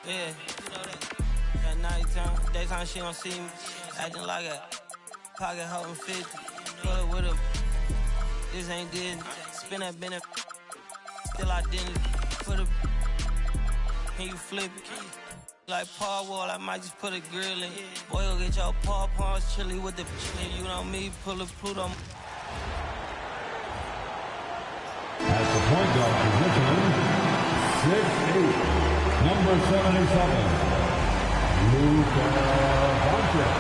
Yeah, you know that. At nighttime, daytime she don't see me. Acting like a pocket holding 50. Pull it with a. This ain't Disney. Spin that bend it. Still identity. Put a. Can you flip it? Like Paul Wall, I might just put a grill in. Boy, you'll get your paws chilly with the chili. You know me, pull a Pluto. As the point guard position, 6'8", number 77, Luka Doncic.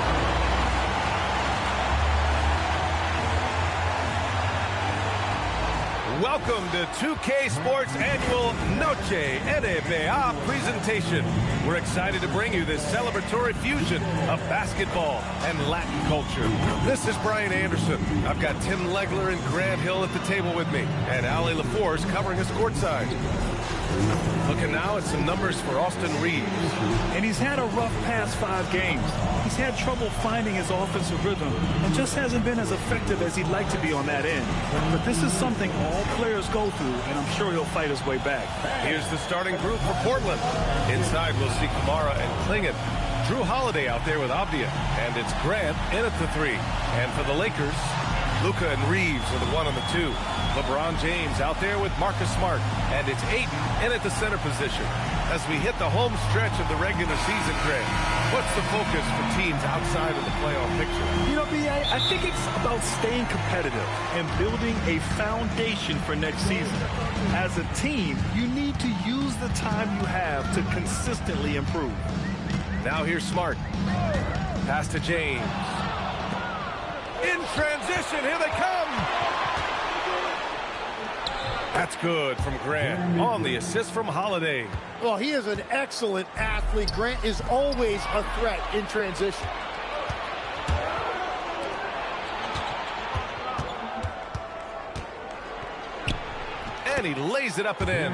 Welcome to 2K Sports Annual Noche NBA presentation. We're excited to bring you this celebratory fusion of basketball and Latin culture. This is Brian Anderson. I've got Tim Legler and Grant Hill at the table with me, and Allie LaForce covering us courtside. Looking now at some numbers for Austin Reaves. And he's had a rough past 5 games. He's had trouble finding his offensive rhythm and just hasn't been as effective as he'd like to be on that end. But this is something all players go through, and I'm sure he'll fight his way back. Here's the starting group for Portland. Inside, we'll see Kamara and Klingon. Drew Holiday out there with Avdia. And it's Grant in at the 3. And for the Lakers, Luka and Reaves are the 1 and the 2. LeBron James out there with Marcus Smart. And it's Ayton in at the center position. As we hit the home stretch of the regular season, Grant, what's the focus for teams outside of the playoff picture? You know, B.A., I think it's about staying competitive and building a foundation for next season. As a team, you need to use the time you have to consistently improve. Now here's Smart. Pass to James. In transition, here they come. That's good from Grant on the assist from Holiday. Well, he is an excellent athlete. Grant is always a threat in transition. And he lays it up and in.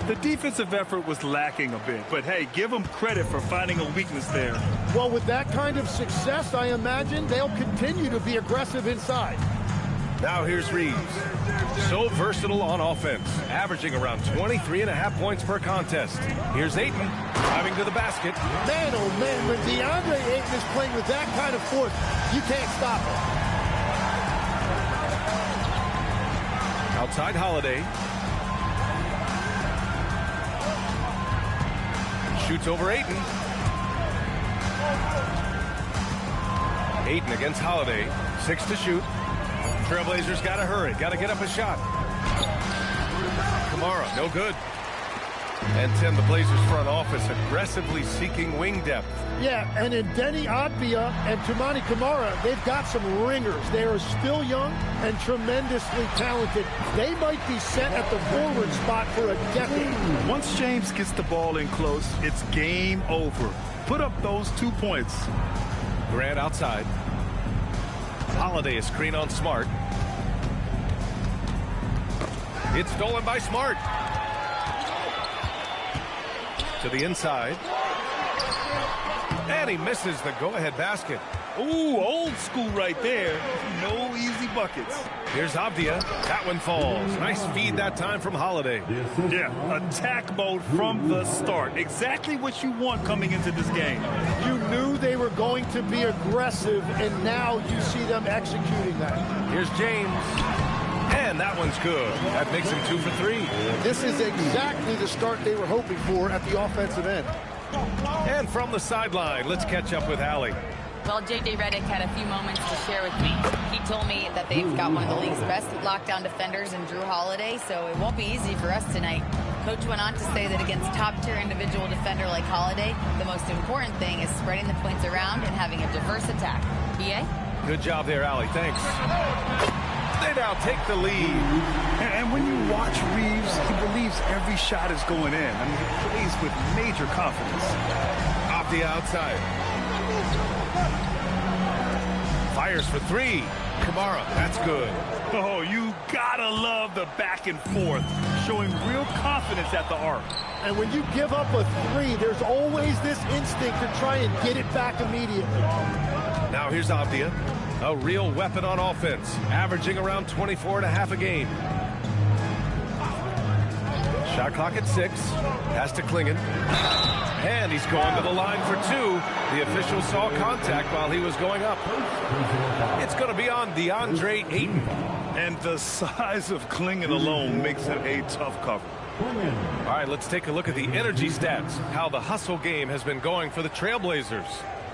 The defensive effort was lacking a bit, but hey, give them credit for finding a weakness there. Well, with that kind of success, I imagine they'll continue to be aggressive inside. Now here's Reaves. So versatile on offense, averaging around 23.5 points per contest. Here's Ayton, driving to the basket. Man, oh man, when DeAndre Ayton is playing with that kind of force, you can't stop him. Outside Holiday. Shoots over Ayton. Ayton against Holiday. 6 to shoot. Trailblazers got to hurry. Got to get up a shot. Kamara, no good. And Tim, the Blazers front office aggressively seeking wing depth. Yeah, and in Denny Avdia and Toumani Camara, they've got some ringers. They are still young and tremendously talented. They might be set at the forward spot for a decade. Once James gets the ball in close, it's game over. Put up those 2 points. Grant outside. Holiday, a screen on Smart. It's stolen by Smart. To the inside. And he misses the go-ahead basket. Ooh, old school right there. No easy buckets. Here's Avdia. That one falls. Nice feed that time from Holiday. Yeah, attack mode from the start. Exactly what you want coming into this game. You knew they were going to be aggressive, and now you see them executing that. Here's James. And that one's good. That makes him 2 for 3. This is exactly the start they were hoping for at the offensive end. And from the sideline, let's catch up with Allie. Well, J.J. Redick had a few moments to share with me. He told me that they've got one of the league's best lockdown defenders in Drew Holiday, so it won't be easy for us tonight. Coach went on to say that against top-tier individual defender like Holiday, the most important thing is spreading the points around and having a diverse attack. B.A.? Good job there, Allie. Thanks. They now take the lead. And when you watch Reaves, he believes every shot is going in. I mean, he plays with major confidence. Off the outside. Fires for 3. Kamara, that's good. Oh, you gotta love the back and forth, showing real confidence at the arc. And when you give up a 3, there's always this instinct to try and get it back immediately. Now here's Avdia. A real weapon on offense, averaging around 24.5 a game. Shot clock at 6. Pass to Klingon. And he's going to the line for 2. The official saw contact while he was going up. It's going to be on DeAndre Ayton. And the size of Klingon alone makes it a tough cover. All right, let's take a look at the energy stats, how the hustle game has been going for the Trailblazers.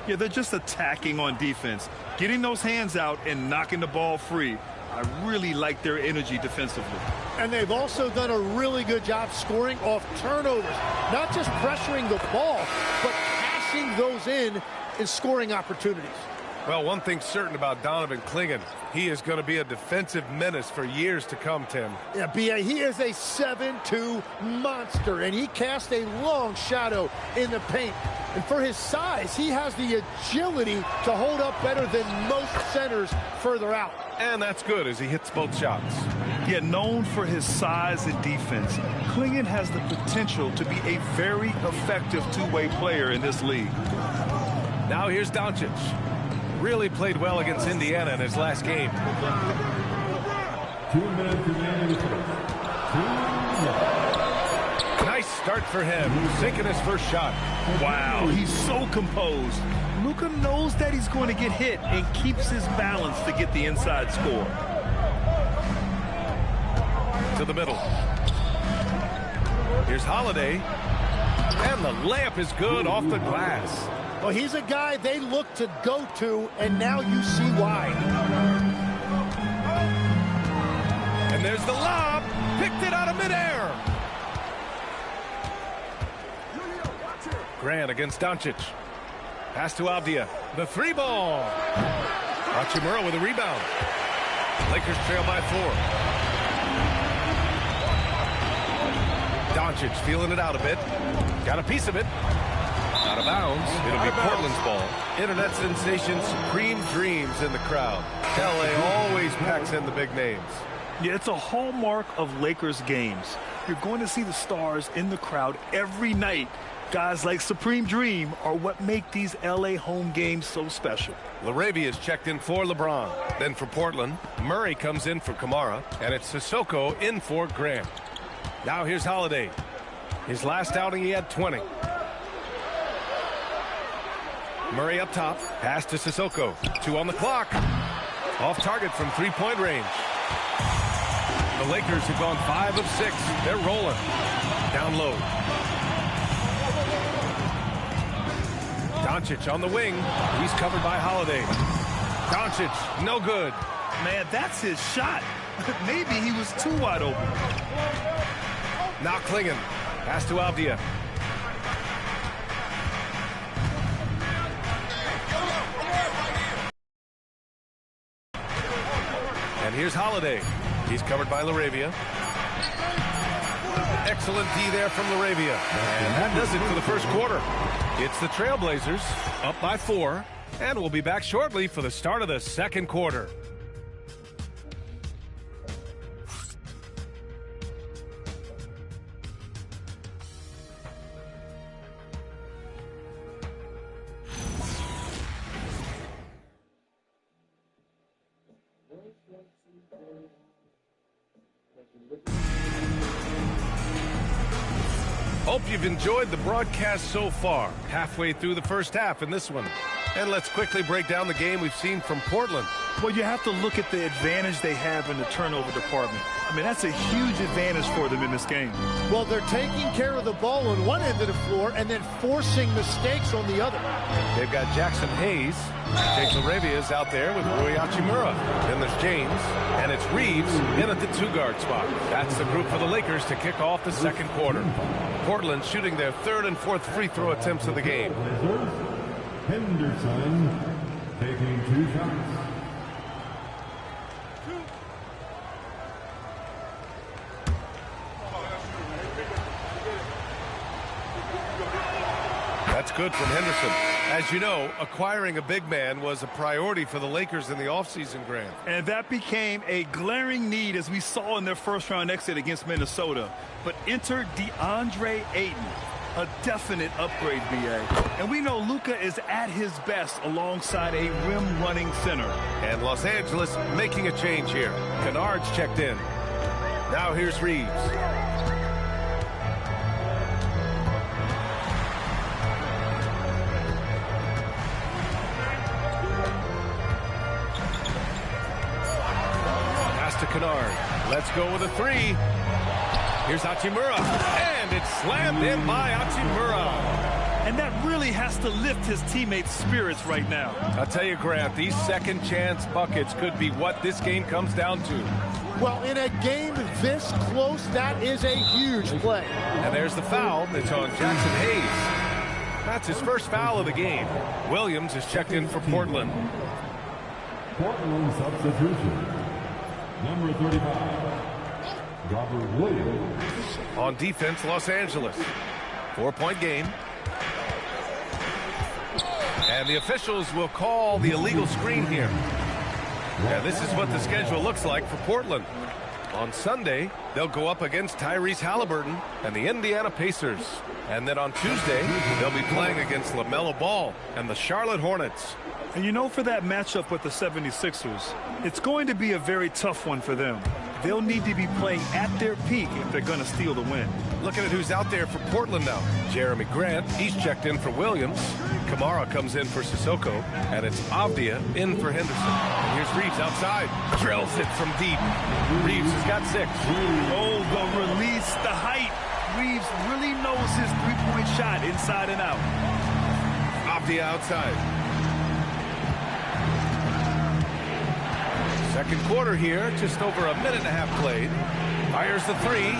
Yeah, they're just attacking on defense, getting those hands out and knocking the ball free. I really like their energy defensively. And they've also done a really good job scoring off turnovers. Not just pressuring the ball, but passing those in and scoring opportunities. Well, one thing's certain about Donovan Klingon. He is going to be a defensive menace for years to come, Tim. Yeah, B.A., he is a 7'2" monster, and he casts a long shadow in the paint. And for his size, he has the agility to hold up better than most centers further out. And that's good as he hits both shots. Yet known for his size and defense, Klingon has the potential to be a very effective two-way player in this league. Now here's Doncic. Really played well against Indiana in his last game. 2 minutes remaining. 2 minutes. Nice start for him, sinking his first shot. Wow, he's so composed. Luka knows that he's going to get hit and keeps his balance to get the inside score. To the middle. Here's Holiday. And the layup is good off the glass. Well, he's a guy they look to go to, and now you see why. And there's the lob. Picked it out of midair. Grant against Doncic. Pass to Avdia. The 3-ball. Hachimura with a rebound. Lakers trail by 4. Doncic feeling it out a bit. Got a piece of it. Out of bounds. It'll be Portland's ball. Internet sensation Supreme Dreams in the crowd. LA always packs in the big names. Yeah, it's a hallmark of Lakers games. You're going to see the stars in the crowd every night. Guys like Supreme Dream are what make these LA home games so special. LaRavia is checked in for LeBron. Then for Portland, Murray comes in for Kamara, and it's Sissoko in for Grant. Now here's Holiday. His last outing, he had 20. Murray up top. Pass to Sissoko. 2 on the clock. Off target from 3-point range. The Lakers have gone 5 of 6. They're rolling. Down low. Doncic on the wing. He's covered by Holiday. Doncic, no good. Man, that's his shot. Maybe he was too wide open. Now Klingon. Pass to Avdia. And here's Holiday. He's covered by LaRavia. Excellent D there from LaRavia. And that does it for the first quarter. It's the Trailblazers up by 4. And we'll be back shortly for the start of the second quarter. Hope you've enjoyed the broadcast so far. Halfway through the first half in this one. And let's quickly break down the game we've seen from Portland. Well, you have to look at the advantage they have in the turnover department. I mean, that's a huge advantage for them in this game. Well, they're taking care of the ball on one end of the floor and then forcing mistakes on the other. They've got Jackson Hayes. Jake LaRavia out there with Rui Hachimura. Then there's James, and it's Reeves in at the 2-guard spot. That's the group for the Lakers to kick off the second quarter. Portland shooting their 3rd and 4th free throw attempts of the game. Henderson taking 2 shots. That's good from Henderson. As you know, acquiring a big man was a priority for the Lakers in the offseason, Grant. And that became a glaring need as we saw in their first-round exit against Minnesota. But enter DeAndre Ayton, a definite upgrade, B.A. And we know Luka is at his best alongside a rim-running center. And Los Angeles making a change here. Kennard's checked in. Now here's Reeves. Kennard. Let's go with a three. Here's Hachimura, and it's slammed in by Hachimura. And that really has to lift his teammates' spirits right now. I'll tell you, Grant, these second chance buckets could be what this game comes down to. Well, in a game this close, that is a huge play. And there's the foul. It's on Jackson Hayes. That's his first foul of the game. Williams is checked in for Portland. Portland substitution. Number 35, Robert Williams. On defense, Los Angeles. 4-point game. And the officials will call the illegal screen here. Yeah, this is what the schedule looks like for Portland. On Sunday, they'll go up against Tyrese Halliburton and the Indiana Pacers. And then on Tuesday, they'll be playing against LaMelo Ball and the Charlotte Hornets. And you know, for that matchup with the 76ers, it's going to be a very tough one for them. They'll need to be playing at their peak if they're going to steal the win. Looking at who's out there for Portland now. Jeremy Grant, he's checked in for Williams. Kamara comes in for Sissoko. And it's Avdia in for Henderson. And here's Reeves outside. Drills it from deep. Reeves has got 6. Oh, the release, the height. Reeves really knows his three-point shot inside and out. Avdia outside. Second quarter here, just over a minute and a half played. Fires the three.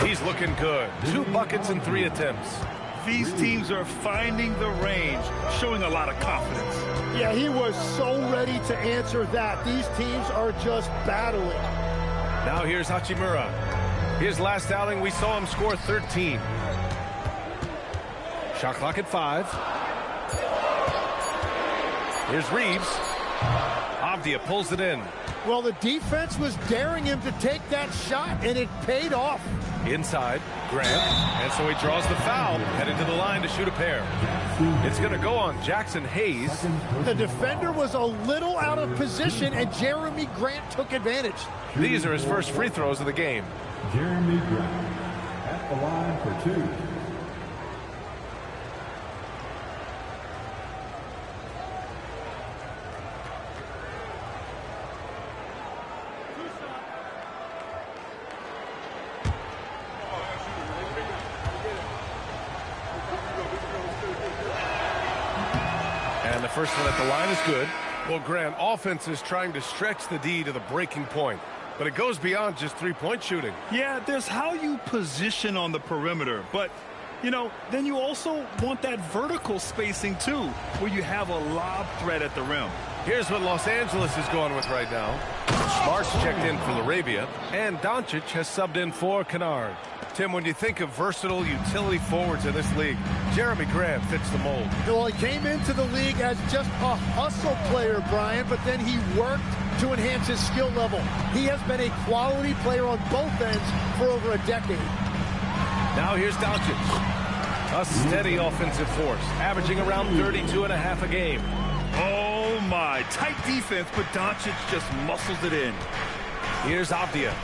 He's looking good. 2 buckets in 3 attempts. These teams are finding the range, showing a lot of confidence. Yeah, he was so ready to answer that. These teams are just battling. Now here's Hachimura. His last outing, we saw him score 13. Shot clock at 5. Here's Reeves. Avdia pulls it in. Well, the defense was daring him to take that shot, and it paid off. Inside, Grant, and so he draws the foul, heading to the line to shoot a pair. It's going to go on Jackson Hayes. The defender was a little out of position, and Jeremy Grant took advantage. These are his first free throws of the game. Jeremy Grant at the line for 2. And the first one at the line is good. Well, Grant, offense is trying to stretch the D to the breaking point. But it goes beyond just three-point shooting. Yeah, there's how you position on the perimeter. But, you know, then you also want that vertical spacing, too, where you have a lob threat at the rim. Here's what Los Angeles is going with right now. Smart's checked in for Laravia, and Doncic has subbed in for Kennard. Tim, when you think of versatile utility forwards in this league, Jeremy Grant fits the mold. Well, he came into the league as just a hustle player, Brian, but then he worked to enhance his skill level. He has been a quality player on both ends for over a decade. Now here's Doncic. A steady offensive force, averaging around 32.5 a game. Oh, my. Tight defense, but Doncic just muscles it in. Here's Avdia,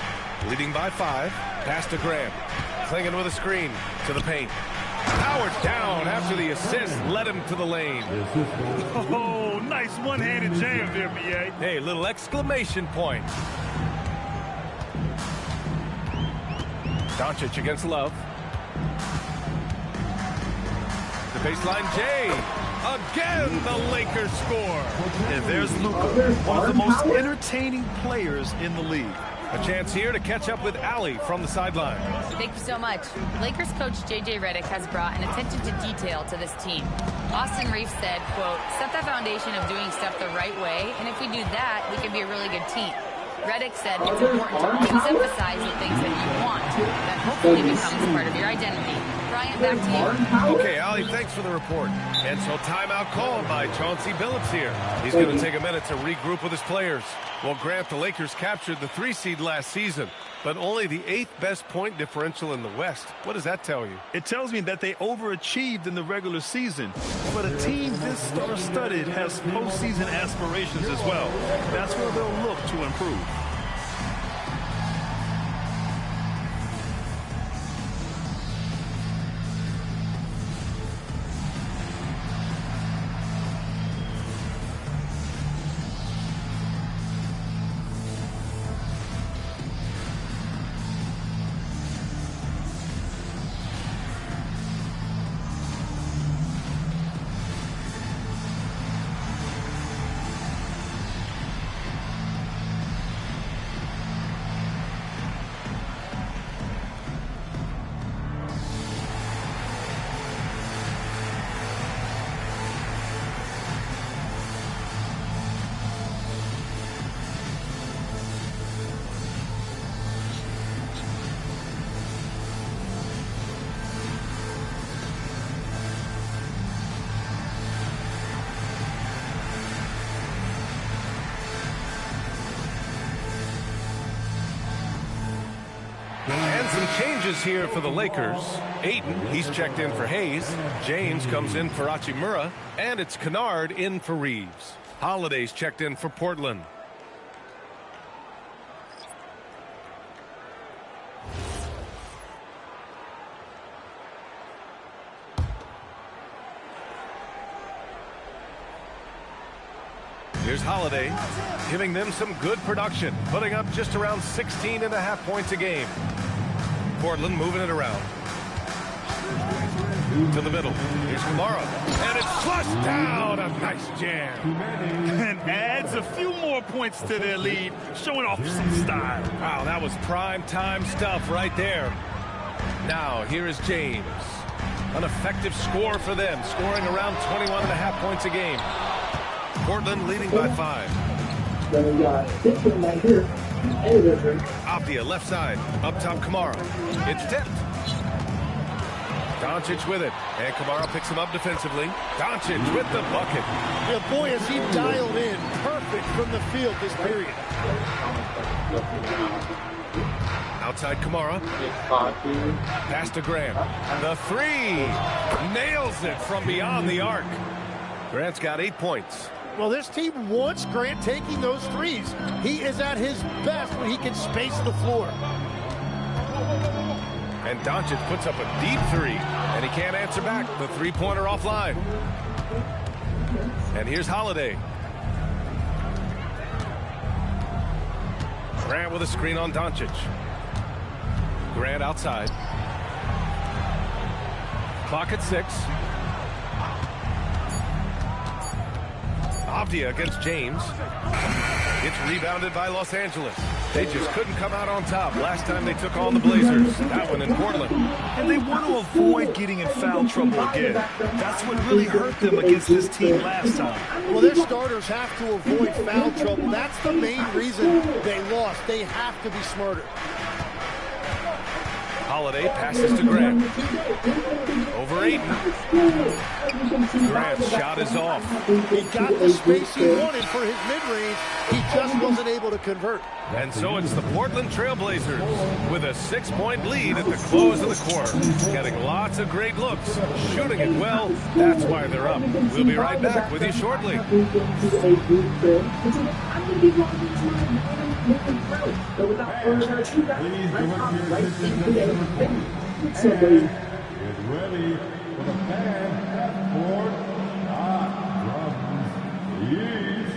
leading by 5. Pass to Grant. Clinging with a screen to the paint. Howard down after the assist led him to the lane. Oh, nice one-handed jam there, B.A. Hey, little exclamation point. Doncic against Love. The baseline, Jay. Again, the Lakers score. And there's Luka, one of the most entertaining players in the league. A chance here to catch up with Allie from the sideline. Thank you so much. Lakers coach J.J. Redick has brought an attention to detail to this team. Austin Reeves said, quote, set the foundation of doing stuff the right way, and if we do that, we can be a really good team. Redick said it's important to always emphasize the things that you want. That hopefully becomes part of your identity. Brian, back to you. Okay, Allie, thanks for the report. And so timeout called by Chauncey Billups here. He's going to take a minute to regroup with his players. Well, Grant, the Lakers captured the 3 seed last season, but only the 8th best point differential in the West. What does that tell you? It tells me that they overachieved in the regular season. But a team this star-studded has postseason aspirations as well. That's where they'll look to improve. Changes here for the Lakers. Ayton, he's checked in for Hayes. James comes in for Hachimura. And it's Kennard in for Reeves. Holiday's checked in for Portland. Here's Holiday, giving them some good production, putting up just around 16.5 points a game. Portland moving it around. To the middle. Here's Kamara. And it's flushed down. A nice jam. And adds a few more points to their lead, showing off some style. Wow, that was prime time stuff right there. Now, here is James. An effective score for them, scoring around 21.5 points a game. Portland leading by 5. Avdia left side. Up top Kamara. It's tipped. Doncic with it. And Kamara picks him up defensively. Doncic with the bucket. Yeah, boy, is he dialed in. Perfect from the field this period. Outside Kamara. Pass to Grant. The 3. Nails it from beyond the arc. Grant's got 8 points. Well, this team wants Grant taking those threes. He is at his best when he can space the floor. And Doncic puts up a deep 3, and he can't answer back. The three-pointer offline. And here's Holiday. Grant with a screen on Doncic. Grant outside. Clock at 6. Avdia against James. It's rebounded by Los Angeles. They just couldn't come out on top last time they took on the Blazers. That one in Portland. And they want to avoid getting in foul trouble again. That's what really hurt them against this team last time. Well, their starters have to avoid foul trouble. That's the main reason they lost. They have to be smarter. Holiday passes to Grant. Over Ayton. Grant's shot is off. He got the space he wanted for his mid-range. He just wasn't able to convert. And so it's the Portland Trailblazers with a 6-point lead at the close of the quarter. Getting lots of great looks. Shooting it well. That's why they're up. We'll be right back with you shortly. So without further ado, is ready for the fan half-court shot from the East.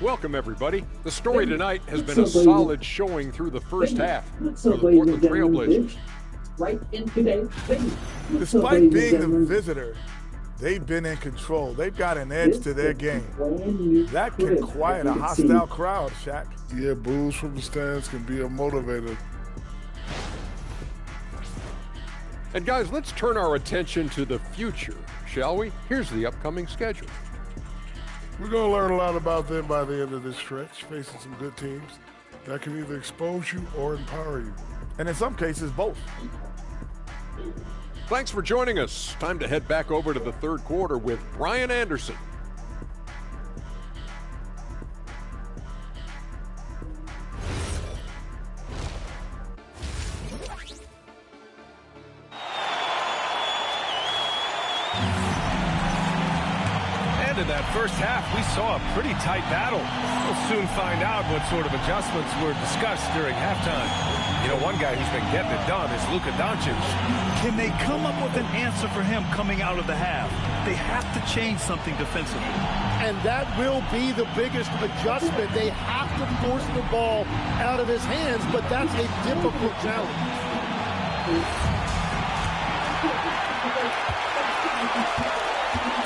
Welcome, everybody. The story tonight has been a solid showing through the first half for the Portland Trailblazers. Despite being the visitor, they've been in control. They've got an edge to their game. That can quiet a hostile crowd, Shaq. Yeah, boos from the stands can be a motivator. And guys, let's turn our attention to the future, shall we? Here's the upcoming schedule. We're going to learn a lot about them by the end of this stretch, facing some good teams that can either expose you or empower you. And in some cases, both. Thanks for joining us. Time to head back over to the third quarter with Brian Anderson. In that first half, we saw a pretty tight battle. We'll soon find out what sort of adjustments were discussed during halftime. You know, one guy who's been getting it done is Luka Doncic. Can they come up with an answer for him coming out of the half? They have to change something defensively. And that will be the biggest adjustment. They have to force the ball out of his hands, but that's a difficult challenge.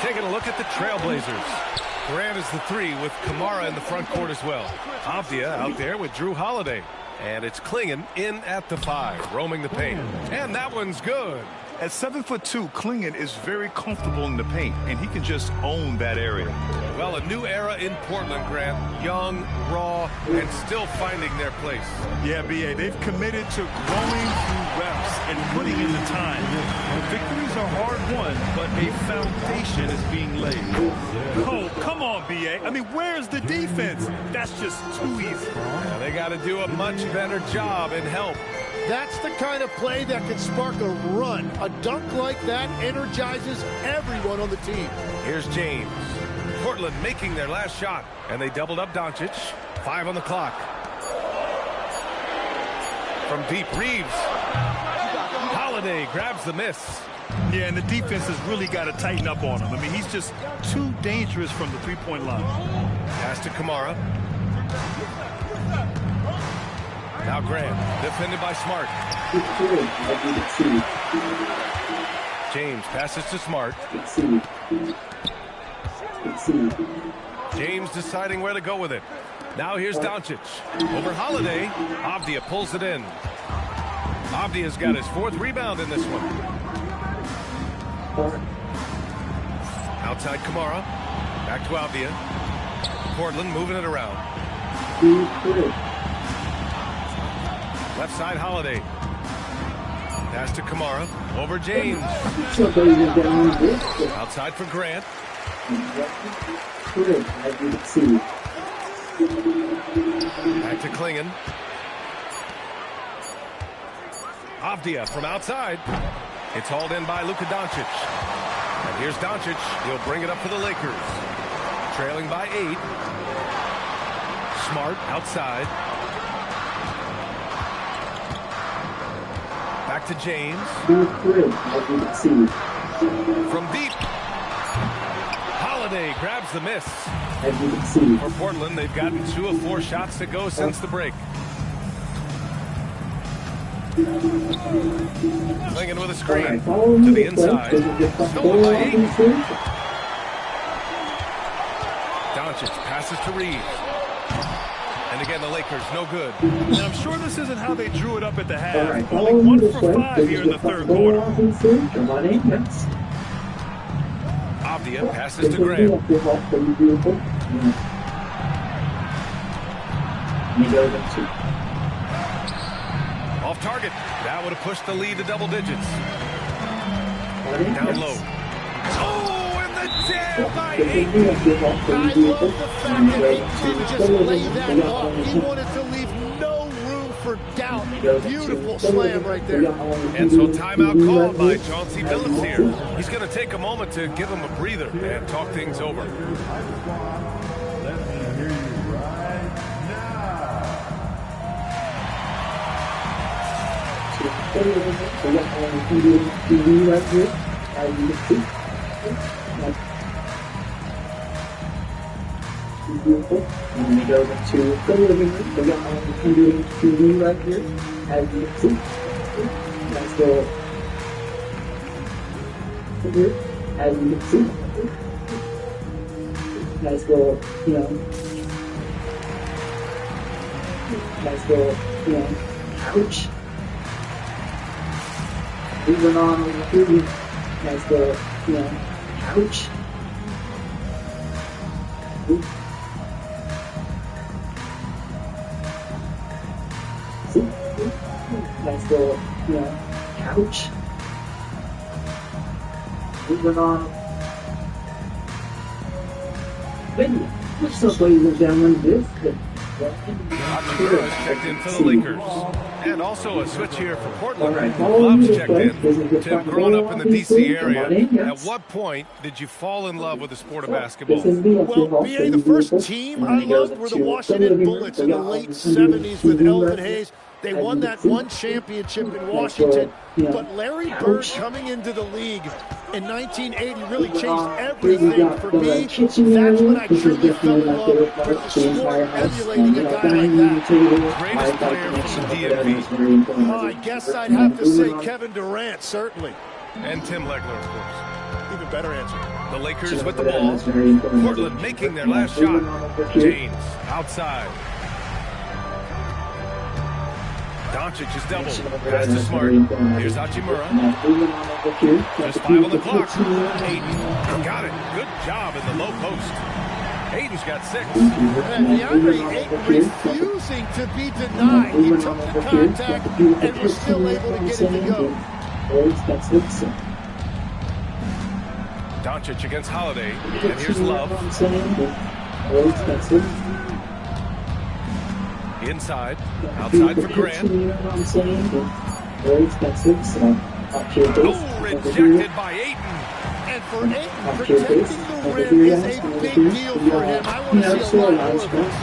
Taking a look at the Trailblazers. Grant is the 3 with Kamara in the front court as well. Avdia out there with Drew Holiday. And it's Klingon in at the 5, roaming the paint. And that one's good. At 7'2", Clingan is very comfortable in the paint, and he can just own that area. Well, a new era in Portland, Grant. Young, raw, and still finding their place. Yeah, B.A., they've committed to growing through reps and putting in the time. The victories are hard-won, but a foundation is being laid. Oh, come on, B.A. I mean, where's the defense? That's just too easy. Yeah, they got to do a much better job in help. That's the kind of play that can spark a run. A dunk like that energizes everyone on the team. Here's James. Portland making their last shot, and they doubled up Doncic. 5 on the clock. From deep, Reeves. Holiday grabs the miss. Yeah, and the defense has really got to tighten up on him. I mean, he's just too dangerous from the three-point line. Pass to Kamara. Now Grant, defended by Smart. James passes to Smart. James deciding where to go with it. Now here's Doncic. Over Holiday. Avdia pulls it in. Avdia's got his 4th rebound in this one. Outside Kamara. Back to Avdia. Portland moving it around. Left side, Holiday. Pass to Kamara. Over James. Outside for Grant. Back to Clingan. Avdia from outside. It's hauled in by Luka Doncic. And here's Doncic. He'll bring it up for the Lakers. Trailing by 8. Smart outside. Back to James. From deep. Holiday grabs the miss. For Portland, they've gotten 2 of 4 shots to go since the break. Clingan with a screen to the inside. Stolen by 8. Doncic passes to Reeves. And again, the Lakers, no good. And I'm sure this isn't how they drew it up at the half. Only 1 for 5 here in the 3rd quarter. Avdia passes to Grant. Off target. That would have pushed the lead to double digits. Down low. Oh, and the jam by 8. I love the fact that he didn't just lay that off. He wanted to leave no room for doubt. Beautiful slam right there. And so timeout called by Chauncey Billups here. He's going to take a moment to give him a breather and talk things over. Let me hear you right And then it goes into the living room. We got on the TV right here, as you can see. Nice little here, as you can see. Nice little, couch. We went on over the TV. Nice little, couch. Nice little, couch. Moving on. What's up, ladies and gentlemen? This is checked in for the Lakers. And also a switch here for Portland. Love's checked in. Tim, growing up in the D.C. area, at what point did you fall in love with the sport of basketball? Well, BA, the first team I loved were the Washington Bullets in the late 70s with Elvin Hayes. They won that one championship in Washington, but Larry Bird coming into the league in 1980 really changed everything for me. That's when I truly fell in love with the sport, emulating a guy like that. Greatest player from the DMV. I guess I'd have to say Kevin Durant, certainly. And Tim Legler, of course. Even better answer. The Lakers with the ball. Portland making their last shot. James outside. Doncic is doubled. Pass to Smart. Here's Hachimura. Just 5 on the clock. Ayton got it. Good job in the low post. Ayton's got 6. DeAndre Ayton refusing to be denied. He took the contact and was still able to get it to go. Doncic against Holiday. And here's Love. Inside. Outside for Grant. Oh, rejected by Ayton. And for Ayton, protecting the rim is a big deal for him. I want to see a lot more of this.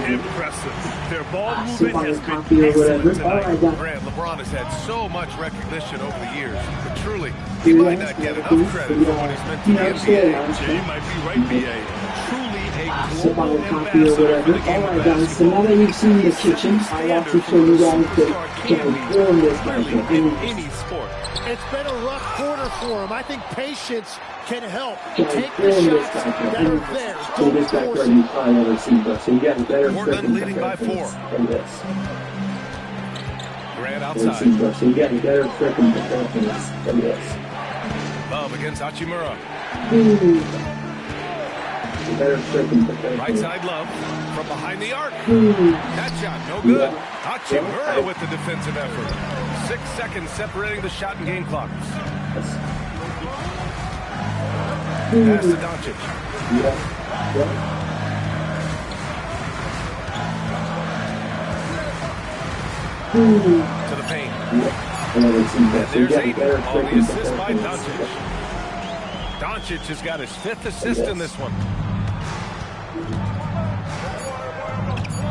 Impressive. Their ball movement has been excellent tonight. Grant, LeBron has had so much recognition over the years, but truly, he might not get enough credit for what he's meant to the NBA. Yeah, you might be right, B.A. Truly a global ambassador for the game of basketball. So now that you've seen the kitchen, I want to show you guys that can warm this Clearly, in any sport. It's been a rough quarter for him. I think patience can help. Take the shots that are there. Don't force it. Portland leading by 4. Grant outside. So you got better freaking defense than this. Love against Hachimura. Right side Love from behind the arc. That shot no good. Hachimura with the defensive effort. 6 seconds separating the shot and game clocks. Pass to Doncic. To the paint. And there's Ayton on the assist by Doncic. Doncic has got his 5th assist in this one.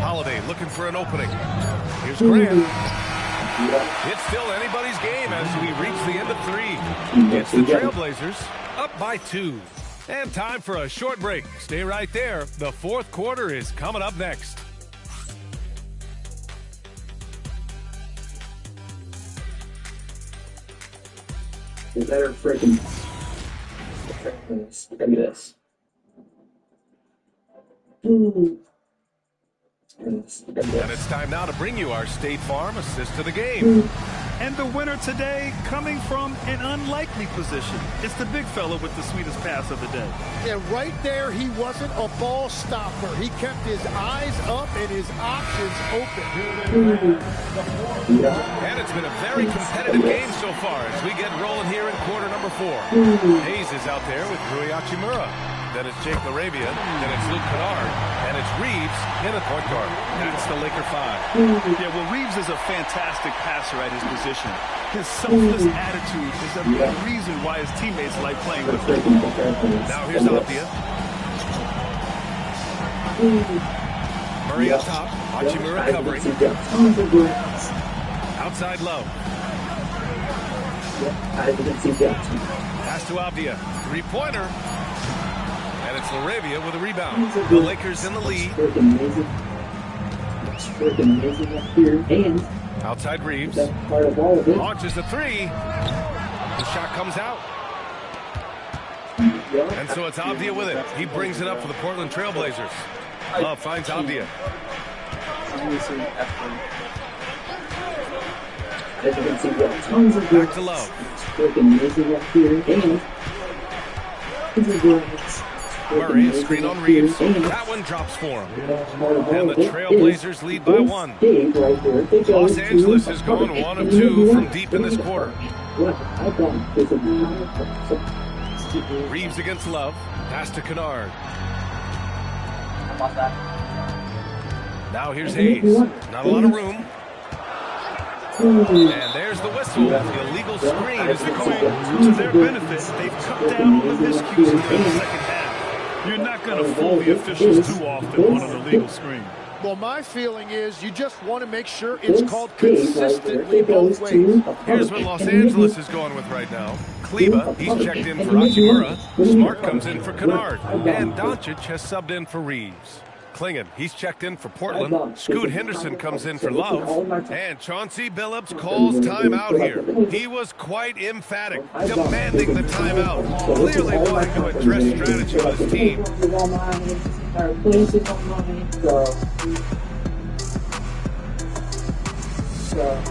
Holiday looking for an opening. Here's Grant. It's still anybody's game as we reach the end of 3. It's the Trailblazers up by 2. And time for a short break. Stay right there. The 4th quarter is coming up next. You better freaking look at this. And it's time now to bring you our State Farm assist to the game. And the winner today coming from an unlikely position. It's the big fella with the sweetest pass of the day. Yeah, right there, he wasn't a ball stopper. He kept his eyes up and his options open. And it's been a very competitive game so far as we get rolling here in quarter number 4. Hayes is out there with Rui Hachimura. Then it's Jake LaRavia. Then it's Luke Kennard. And it's Reeves in the point guard. That's the Laker 5. Yeah, well, Reeves is a fantastic passer at his position. His selfless attitude is a big reason why his teammates like playing with him. Now here's Abdia. Murray up top. Hachimura covering. Outside Love. Pass to Abdia. 3-pointer. And it's LaRavia with a rebound. The Lakers in the lead. Outside Reeves. Launches the 3. The shot comes out. And so it's Abdia with it. He brings it up for the Portland Trailblazers. Love finds Abdia. Back to Love. Murray, screen on Reeves. That one drops for him. And the Trailblazers lead by 1. Los Angeles has gone 1 of 2 from deep in this quarter. Reeves against Love. Pass to Kennard. Now here's Hayes. Not a lot of room. And there's the whistle. The illegal screen is the call. To their benefit, they've cut down on the miscues in the second half. You're not going to fool the officials too often on an illegal screen. Well, my feeling is you just want to make sure it's called consistently both ways. Here's what Los Angeles is going with right now. Kleba, he's checked in for Hachimura. Smart comes in for Kennard. And Doncic has subbed in for Reeves. Klingon, he's checked in for Portland. Scoot Henderson comes in for Love. And Chauncey Billups calls timeout here. He was quite emphatic, demanding the timeout. Clearly wanting to address strategy with his team. So,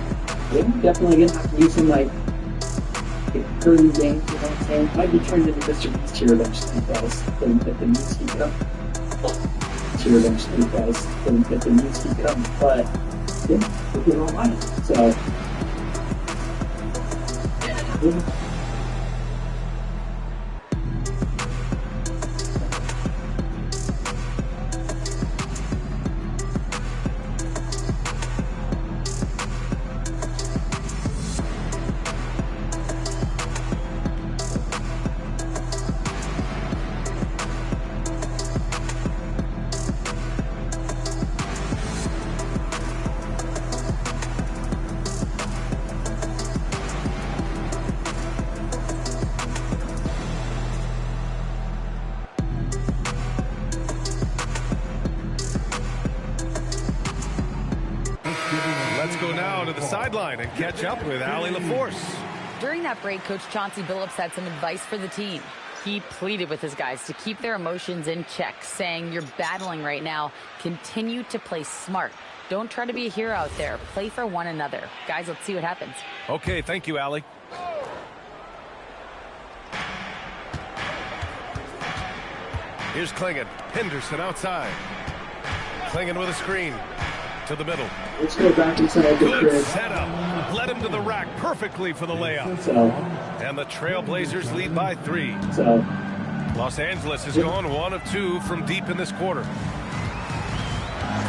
yeah, definitely gonna have to do some like early games, you know what I'm saying? Might be turned into Mr. Beast Tier eventually, guys. Then get the Newski Cup. Tier eventually, guys. Then get the Newski Cup. But, yeah, we're doing online. So, yeah. Let's go now to the sideline and catch up with Allie LaForce. During that break, Coach Chauncey Billups had some advice for the team. He pleaded with his guys to keep their emotions in check, saying, "You're battling right now. Continue to play smart. Don't try to be a hero out there. Play for one another." Guys, let's see what happens. Okay, thank you, Allie. Here's Klingon. Henderson outside. Klingon with a screen. To the middle. Let's go back inside the Good crib. setup. Led him to the rack perfectly for the layup. So, And the Trailblazers lead by 3. so, Los Angeles has gone 1 of 2 from deep in this quarter.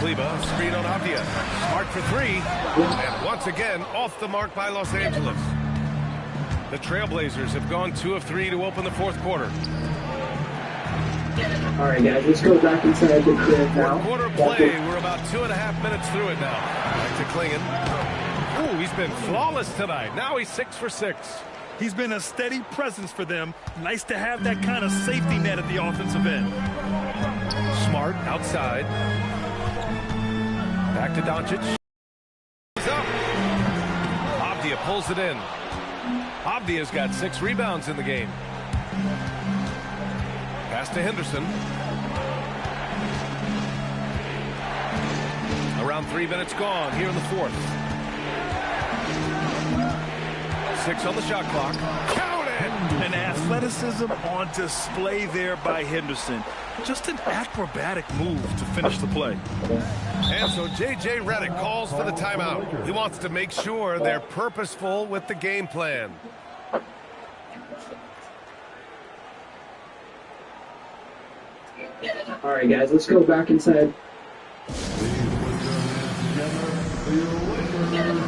Kleba, screen on Avdia. Smart for 3. And once again, off the mark by Los Angeles. The Trailblazers have gone 2 of 3 to open the fourth quarter. all right, guys, let's go back inside the crib now. Quarter play. We're about 2.5 minutes through it now. Back to Klingon. Ooh, he's been flawless tonight. Now he's 6 for 6. He's been a steady presence for them. Nice to have that kind of safety net at the offensive end. Smart outside. Back to Doncic. He's up. Avdia pulls it in. Avdia's got 6 rebounds in the game. Pass to Henderson. Around 3 minutes gone here in the fourth. 6 on the shot clock. Count it! An athleticism on display there by Henderson. Just an acrobatic move to finish the play. And so J.J. Redick calls for the timeout. He wants to make sure they're purposeful with the game plan. All right, guys, let's go back inside.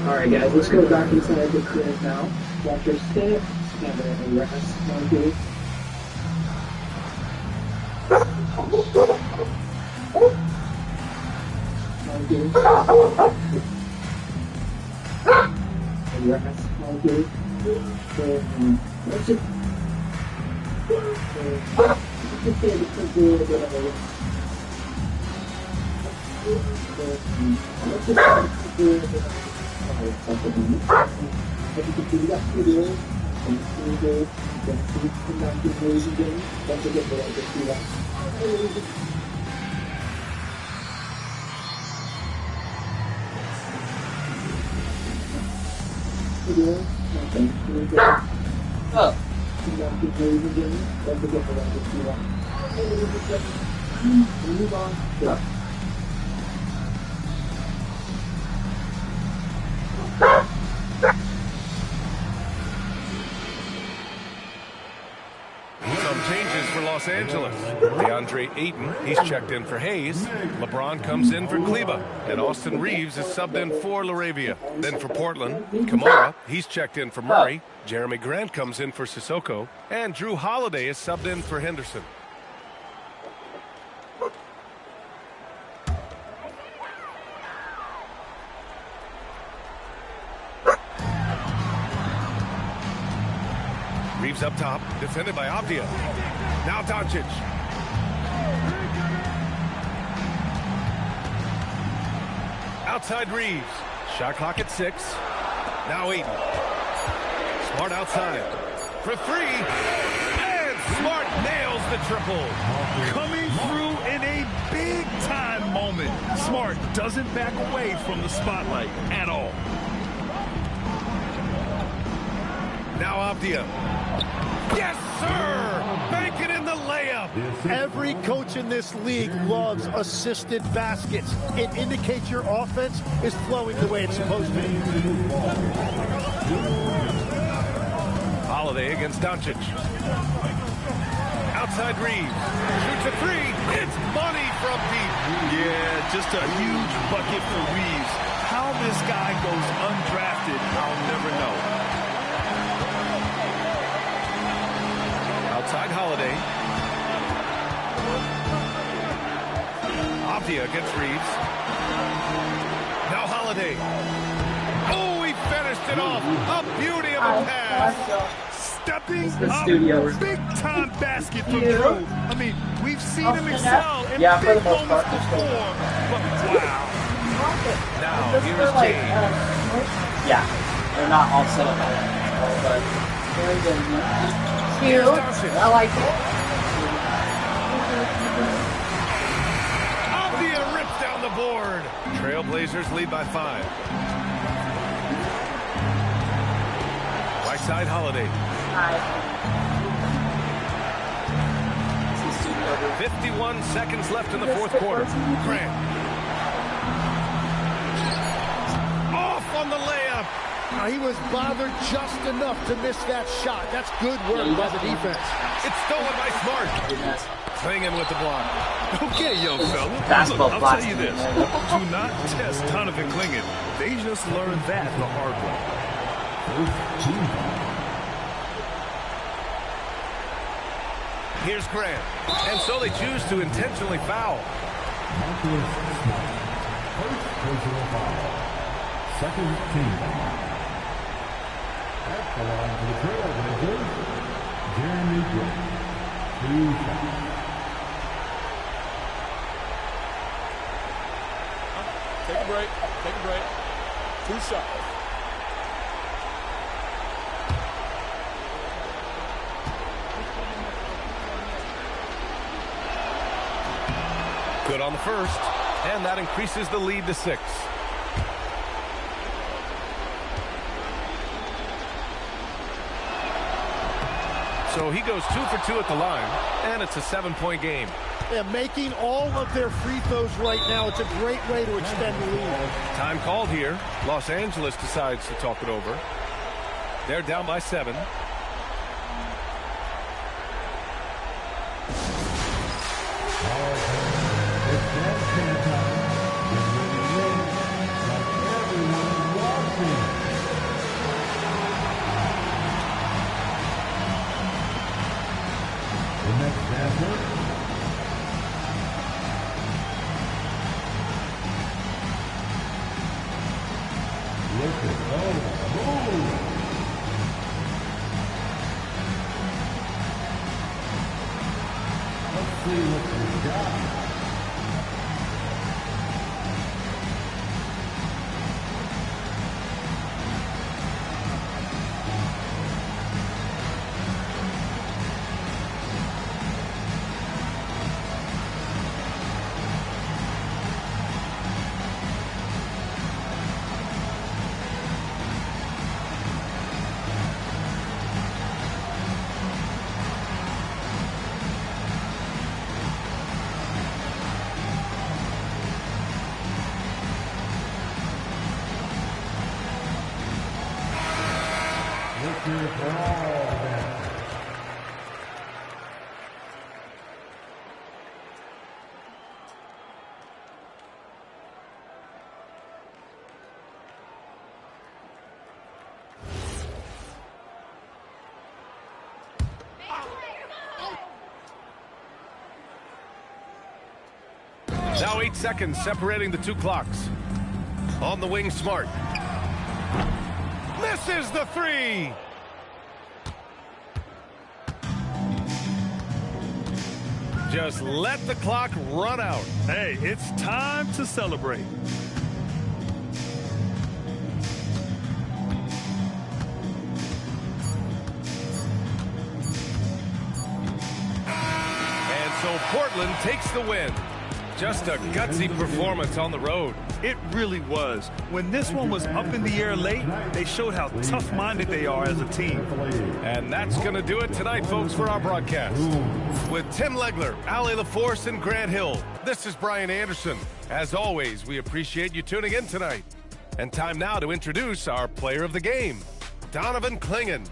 All right, guys, let's go back inside the crib now. Watch your step. Never any rest. One, two. One, two. Rest. One, two. That's it. Oh. Move on. Yeah. Some changes for Los Angeles. DeAndre Ayton, he's checked in for Hayes. LeBron comes in for Kleba. And Austin Reeves is subbed in for LaRavia. Then for Portland, Kamara, he's checked in for Murray. Jeremy Grant comes in for Sissoko. And Drew Holiday is subbed in for Henderson. Reeves up top, defended by Avdia. Now Doncic. Outside Reeves. Shot clock at 6. Now Ayton. Smart outside. For 3. And Smart nails the triple. Coming through in a big-time moment. Smart doesn't back away from the spotlight at all. Now Avdia. Yes, sir! Bank it in the layup. Every coach in this league loves assisted baskets. It indicates your offense is flowing the way it's supposed to. Holiday against Doncic. Outside Reeves. Shoots a three. It's money from deep. Yeah, just a huge bucket for Reeves. How this guy goes undrafted, I'll never know. Outside Holiday. Avdia against Reeves. Now Holiday. Oh, he finished it off. A beauty of a pass. Stepping up, big-time basket from Drew. I mean, we've seen him excel in big moments before, but wow. Now, here's James. Yeah, they're not all set up but very good. Cute. I like it. Avdia rips down the board. Trailblazers lead by 5. Right side Holiday. 51 seconds left in the fourth quarter. Grant. Off on the layup. He was bothered just enough to miss that shot. That's good work by the defense. It's stolen by Smart. Clinging with the block. Okay, young fella. Look, I'll tell you this. Do not test Donovan Clingan. They just learned that the hard way. Here's Grant. And so they choose to intentionally foul. First personal foul. Second team. At the line for the Trailblazers, Jeremy Grant. 2 shots. Take a break. Take a break. 2 shots. Good on the first, and that increases the lead to 6. So he goes 2 for 2 at the line, and it's a 7-point game. Yeah, making all of their free throws right now, it's a great way to extend the lead. Time called here. Los Angeles decides to talk it over. They're down by 7. Now 8 seconds separating the 2 clocks. On the wing, Smart. Misses the 3. Just let the clock run out. Hey, it's time to celebrate. And so Portland takes the win. Just a gutsy performance on the road. It really was. When this one was up in the air late, they showed how tough-minded they are as a team. And that's going to do it tonight, folks, for our broadcast. With Tim Legler, Allie LaForce, and Grant Hill, this is Brian Anderson. As always, we appreciate you tuning in tonight. And time now to introduce our player of the game, Donovan Clingan.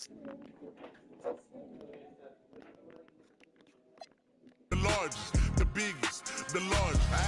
The largest, the biggest, the largest.